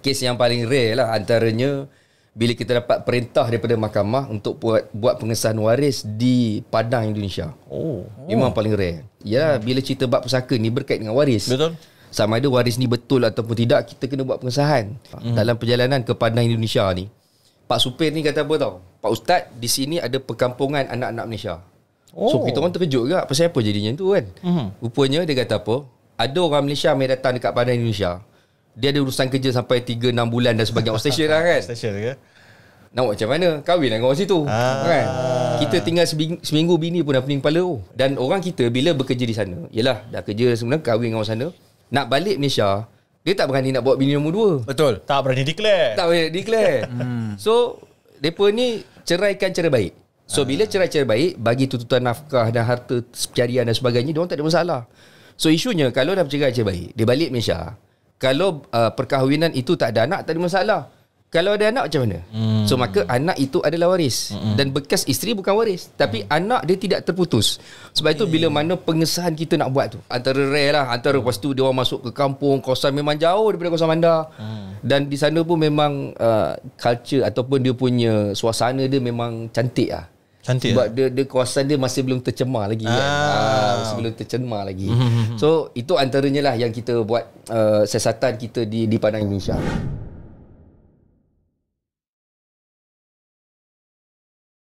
kes yang paling rare lah antaranya bila kita dapat perintah daripada mahkamah untuk buat pengesahan waris di Padang, Indonesia. Memang paling rare. Ya, bila cerita bab pusaka ni berkait dengan waris. Betul. Sama ada waris ni betul ataupun tidak, kita kena buat pengesahan. Dalam perjalanan ke Padang, Indonesia ni, Pak supir ni kata apa tau? Pak Ustaz, di sini ada perkampungan anak-anak Malaysia. So kita orang terkejut juga, pasal apa jadinya tu kan? Rupanya dia kata apa? Ada orang Malaysia yang datang dekat Padang, Indonesia. Dia ada urusan kerja sampai 3-6 bulan dan sebagainya. Outstation lah kan. Outstation ke? Nak buat macam mana? Kahwin lah dengan orang situ kan? Kita tinggal seminggu bini pun dah pening kepala tu. Dan orang kita bila bekerja di sana, yelah dah kerja sebenarnya, kahwin dengan orang sana, nak balik Malaysia, dia tak berani nak bawa bini nombor 2. Betul. Tak berani declare. So mereka ni ceraikan cara baik. So bila cerai baik, bagi tuntutan nafkah dan harta pencarian dan sebagainya, diorang tak ada masalah. So isunya kalau dah bercerai baik, dia balik Malaysia, kalau perkahwinan itu tak ada anak, tak ada masalah. Kalau ada anak macam mana? So maka anak itu adalah waris. Dan bekas isteri bukan waris, tapi anak dia tidak terputus. Sebab itu bila mana pengesahan kita nak buat tu, antara rare lah. Antara lepas tu dia orang masuk ke kampung, kawasan memang jauh daripada kawasan bandar. Dan di sana pun memang culture ataupun dia punya suasana dia memang cantik lah. Cantik. Sebab dia kawasan dia masih belum tercemar lagi kan. Masih belum tercemar lagi. So itu antaranya lah yang kita buat siasatan kita di Padang, Indonesia.